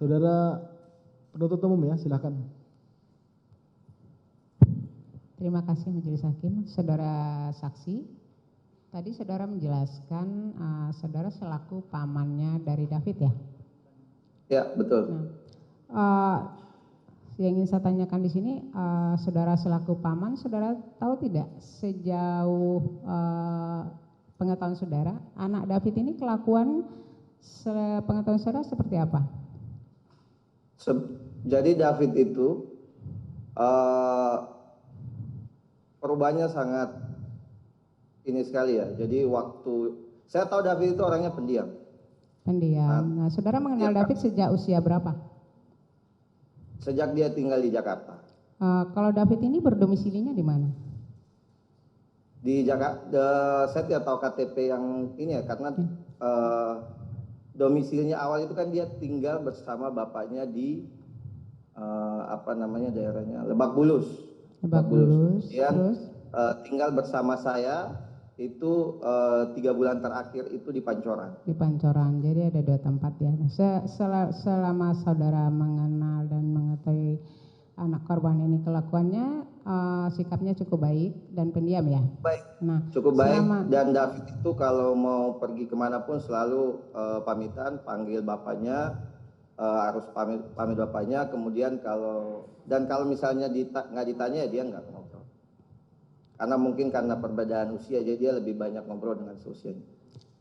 Saudara penuntut umum ya, silakan. Terima kasih Majelis Hakim. Saudara saksi, tadi saudara menjelaskan saudara selaku pamannya dari David ya? Ya, betul. Nah, yang ingin saya tanyakan di sini, saudara selaku paman, saudara tahu tidak sejauh pengetahuan saudara, anak David ini kelakuan pengetahuan saudara seperti apa? Jadi David itu perubahannya sangat ini sekali ya. Jadi waktu saya tahu David itu orangnya pendiam. Pendiam. Nah, saudara mengenal David sejak usia berapa? Sejak dia tinggal di Jakarta. Kalau David ini berdomisilinya di mana? Di Jakarta. Saya tidak tahu KTP yang ini ya, karena domisilinya awal itu kan dia tinggal bersama bapaknya di daerahnya Lebak Bulus. Lebak Bulus. Terus tinggal bersama saya itu 3 bulan terakhir itu di Pancoran. Di Pancoran, jadi ada 2 tempat ya. Selama saudara mengenal dan mengetahui anak korban ini kelakuannya, sikapnya cukup baik dan pendiam ya? Baik, nah, cukup baik. Dan David itu kalau mau pergi kemanapun selalu pamitan, panggil bapaknya, harus pamit bapaknya. Kemudian kalau misalnya nggak ditanya ya dia nggak ngobrol. Karena mungkin karena perbedaan usia, jadi dia lebih banyak ngobrol dengan seusianya.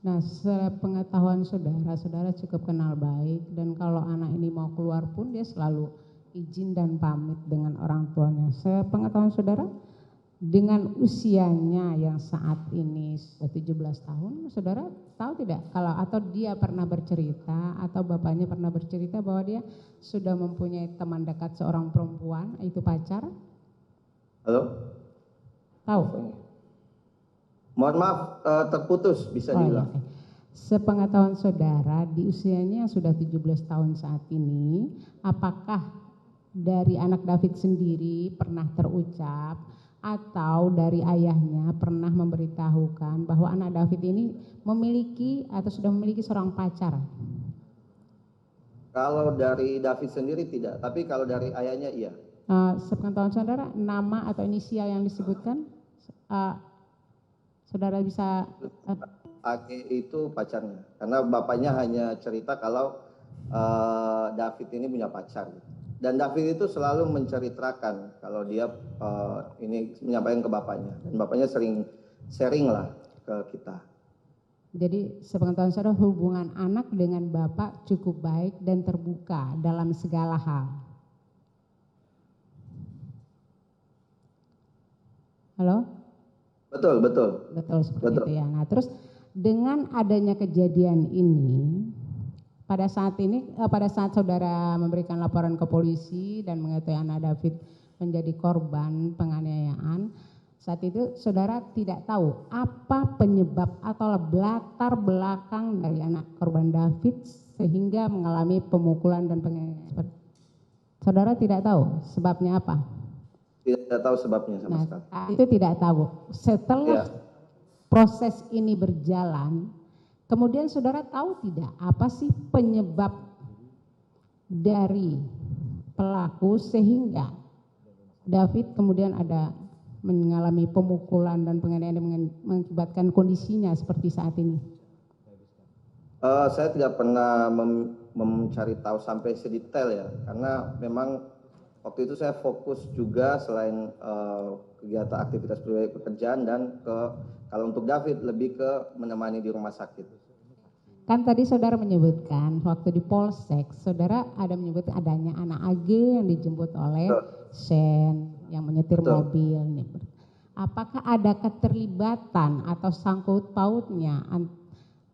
Nah, sepengetahuan saudara, saudara cukup kenal baik, dan kalau anak ini mau keluar pun dia selalu izin dan pamit dengan orang tuanya. Sepengetahuan saudara, dengan usianya yang saat ini 17 tahun, saudara tahu tidak kalau atau dia pernah bercerita atau bapaknya pernah bercerita bahwa dia sudah mempunyai teman dekat seorang perempuan, itu pacar? Halo? Tahu? Mohon maaf, terputus, bisa diulang. Iya. Sepengetahuan saudara, di usianya yang sudah 17 tahun saat ini, apakah dari anak David sendiri pernah terucap atau dari ayahnya pernah memberitahukan bahwa anak David ini memiliki atau sudah memiliki seorang pacar? Kalau dari David sendiri tidak, tapi kalau dari ayahnya iya. Sepengetahuan saudara, nama atau inisial yang disebutkan, saudara bisa? AG itu pacarnya, karena bapaknya hanya cerita kalau David ini punya pacar. Dan David itu selalu menceritakan kalau dia ini menyampaikan ke bapaknya, dan bapaknya sering sharing lah ke kita. Jadi sepengetahuan saudara, hubungan anak dengan bapak cukup baik dan terbuka dalam segala hal. Halo? Betul seperti itu ya. Nah, terus dengan adanya kejadian ini, pada saat saudara memberikan laporan ke polisi dan mengetahui anak David menjadi korban penganiayaan, saat itu saudara tidak tahu apa penyebab atau latar belakang dari anak korban David sehingga mengalami pemukulan dan penganiayaan. Saudara tidak tahu sebabnya apa? Tidak tahu sebabnya sama sekali. Itu tidak tahu. Setelah proses ini berjalan, kemudian saudara tahu tidak apa sih penyebab dari pelaku sehingga David kemudian ada mengalami pemukulan dan penganiayaan yang mengakibatkan kondisinya seperti saat ini? Saya tidak pernah mencari tahu sampai sedetail ya, karena memang waktu itu saya fokus juga selain kegiatan aktivitas pekerjaan dan kalau untuk David lebih ke menemani di rumah sakit. Kan tadi saudara menyebutkan waktu di Polsek, saudara ada menyebut adanya anak AG yang dijemput oleh Sen yang menyetir mobil. Apakah ada keterlibatan atau sangkut pautnya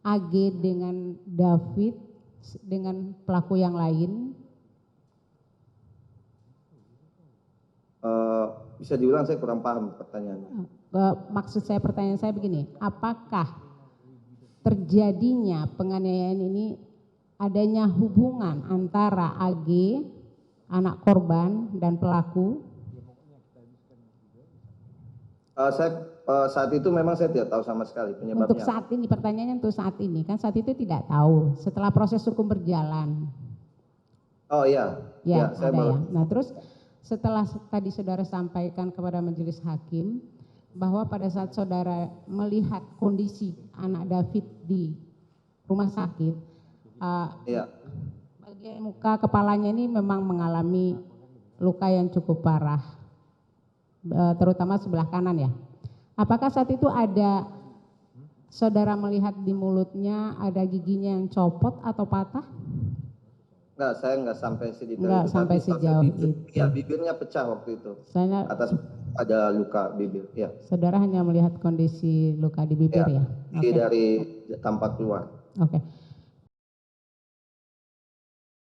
AG dengan David dengan pelaku yang lain? Bisa diulang, saya kurang paham pertanyaannya. Maksud saya, pertanyaan saya begini, apakah terjadinya penganiayaan ini adanya hubungan antara AG, anak korban, dan pelaku? Saat itu memang saya tidak tahu sama sekali penyebabnya. Untuk saat ini, pertanyaannya untuk saat ini, kan saat itu tidak tahu, setelah proses hukum berjalan. Oh iya, Ya, saya ada baru. ya. Nah, terus setelah tadi saudara sampaikan kepada majelis hakim bahwa pada saat saudara melihat kondisi anak David di rumah sakit, Iya, bagian muka kepalanya ini memang mengalami luka yang cukup parah, terutama sebelah kanan ya. Apakah saat itu ada saudara melihat di mulutnya ada giginya yang copot atau patah? enggak, saya enggak sampai sedetail Enggak itu. sampai Tapi sampai sejauh bibir, itu. ya bibirnya pecah waktu itu. Saya, Atas ada luka bibir, ya. saudara hanya melihat kondisi luka di bibir ya? Jadi dari tampak keluar. Oke.